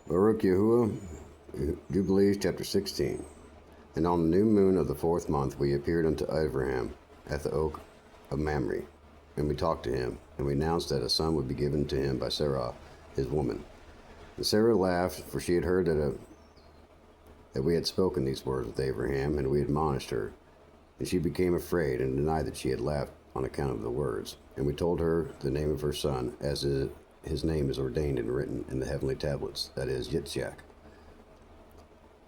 Baruch Yahuwah, Jubilees chapter 16. And on the new moon of the 4th month we appeared unto Abraham at the oak of Mamre, and we talked to him, and we announced that a son would be given to him by Sarah, his woman. And Sarah laughed, for she had heard that we had spoken these words with Abraham, and we admonished her. And she became afraid, and denied that she had laughed on account of the words. And we told her the name of her son, as his name is ordained and written in the heavenly tablets, that is, Yitzchak.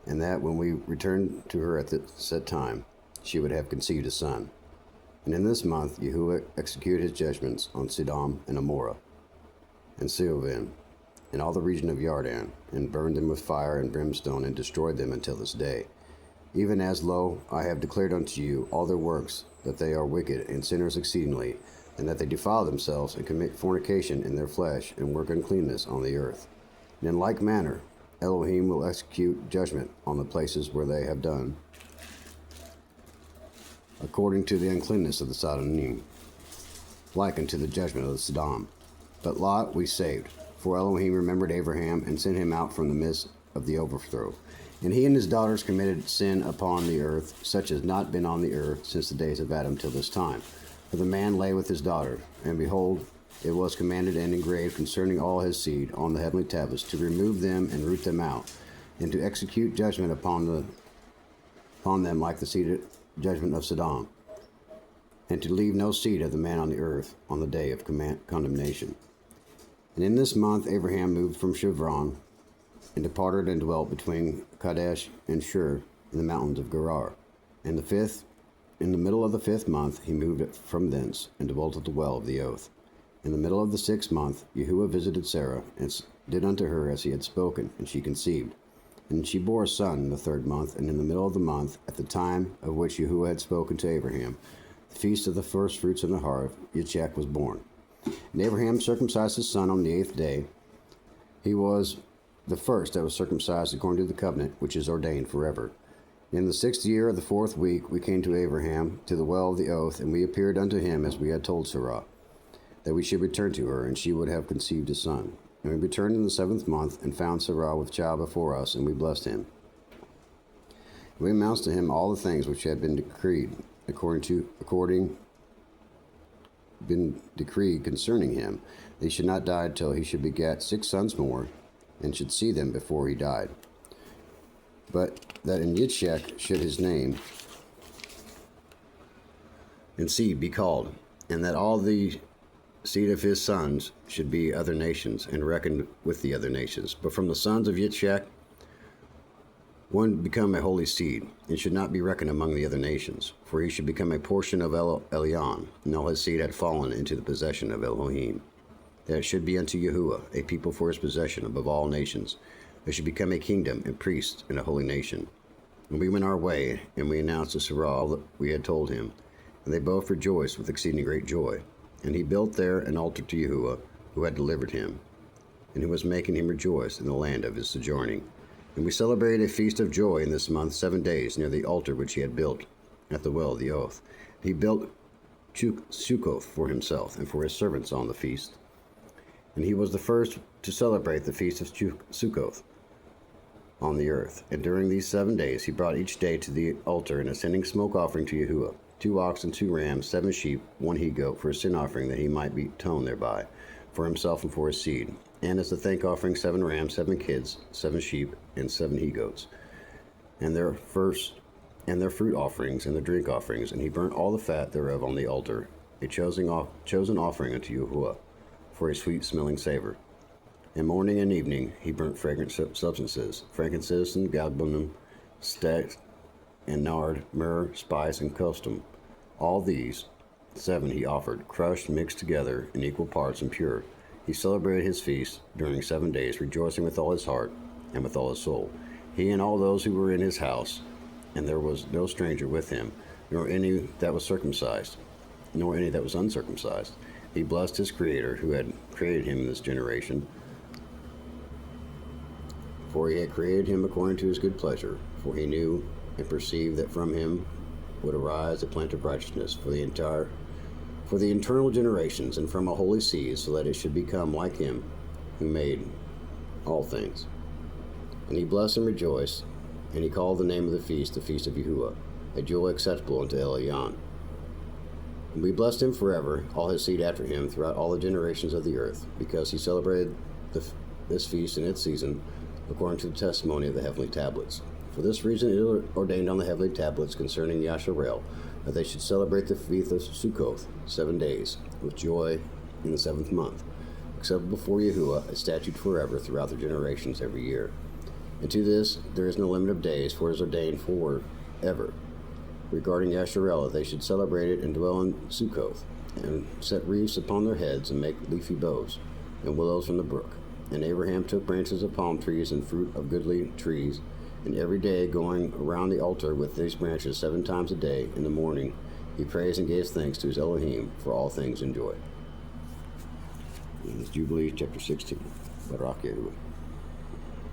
And that when we returned to her at the set time, she would have conceived a son. And in this month Yahuwah executed his judgments on Sodom and Amorah, and Sehov, and all the region of Yarden, and burned them with fire and brimstone, and destroyed them until this day. Even as, lo, I have declared unto you all their works, that they are wicked and sinners exceedingly, and that they defile themselves, and commit fornication in their flesh, and work uncleanness on the earth. And in like manner Elohim will execute judgment on the places where they have done, according to the uncleanness of the Sodonim, like unto the judgment of the Sodom. But Lot we saved, for Elohim remembered Abraham, and sent him out from the midst of the overthrow. And he and his daughters committed sin upon the earth, such as not been on the earth since the days of Adam till this time. For the man lay with his daughter, and behold, it was commanded and engraved concerning all his seed on the heavenly tablets, to remove them and root them out, and to execute judgment upon them like the seed judgment of Sodom, and to leave no seed of the man on the earth on the day of condemnation. And in this month Abraham moved from Chevron, and departed and dwelt between Kadesh and Shur in the mountains of Gerar. In the middle of the 5th month he moved from thence, and dwelt at the well of the oath. In the middle of the 6th month Yahuwah visited Sarah, and did unto her as he had spoken, and she conceived. And she bore a son in the 3rd month, and in the middle of the month, at the time of which Yahuwah had spoken to Abraham, the feast of the first fruits in the hearth, Yitzchak was born. And Abraham circumcised his son on the 8th day. He was the first that was circumcised according to the covenant which is ordained forever. In the 6th year of the 4th week we came to Abraham to the well of the oath, and we appeared unto him as we had told Sarah, that we should return to her, and she would have conceived a son. And we returned in the 7th month, and found Sarah with child before us, and we blessed him. We announced to him all the things which had been decreed concerning him, that he should not die till he should beget 6 sons more, and should see them before he died. But that in Yitzchak should his name and seed be called, and that all the seed of his sons should be other nations, and reckoned with the other nations. But from the sons of Yitzchak one become a holy seed, and should not be reckoned among the other nations, for he should become a portion of Elion, and all his seed had fallen into the possession of Elohim. That it should be unto Yahuwah a people for his possession above all nations. They should become a kingdom and priests and a holy nation. And we went our way, and we announced to Sarah all that we had told him, and they both rejoiced with exceeding great joy. And he built there an altar to Yahuwah, who had delivered him, and who was making him rejoice in the land of his sojourning. And we celebrated a feast of joy in this month 7 days near the altar which he had built at the well of the oath. He built Sukkoth for himself and for his servants on the feast. And he was the first to celebrate the feast of Sukkoth on the earth. And during these 7 days he brought each day to the altar an ascending smoke offering to Yahuwah, 2 oxen, 2 rams, 7 sheep, 1 he-goat, for a sin offering, that he might be atoned thereby, for himself and for his seed. And as a thank offering, 7 rams, 7 kids, 7 sheep, and 7 he-goats, and their fruit offerings and their drink offerings. And he burnt all the fat thereof on the altar, a chosen offering unto Yahuwah, for a sweet-smelling savor. And morning and evening he burnt fragrant substances, frankincense and galbanum, stacks, and nard, myrrh, spice, and custom. All these 7 he offered, crushed, mixed together in equal parts, and pure. He celebrated his feast during 7 days, rejoicing with all his heart and with all his soul, he and all those who were in his house. And there was no stranger with him, nor any that was circumcised, nor any that was uncircumcised. He blessed his Creator, who had created him in this generation, for he had created him according to his good pleasure. For he knew and perceived that from him would arise a plant of righteousness for the eternal generations, and from a holy seed, so that it should become like him who made all things. And he blessed and rejoiced, and he called the name of the feast of Yahuwah, a joy acceptable unto Elion. And we blessed him forever, all his seed after him, throughout all the generations of the earth, because he celebrated this feast in its season, according to the testimony of the heavenly tablets. For this reason it ordained on the heavenly tablets concerning Yasharel, that they should celebrate the feast of Sukkoth 7 days, with joy in the 7th month, acceptable before Yahuwah, a statute forever throughout their generations every year. And to this there is no limit of days, for it is ordained forever. Regarding Yasharel, they should celebrate it and dwell in Sukkoth, and set wreaths upon their heads, and make leafy bows, and willows from the brook. And Abraham took branches of palm trees and fruit of goodly trees, and every day going around the altar with these branches 7 times a day in the morning, he praised and gave thanks to his Elohim for all things in joy. And it's Jubilees chapter 16. Barak Yahuwah.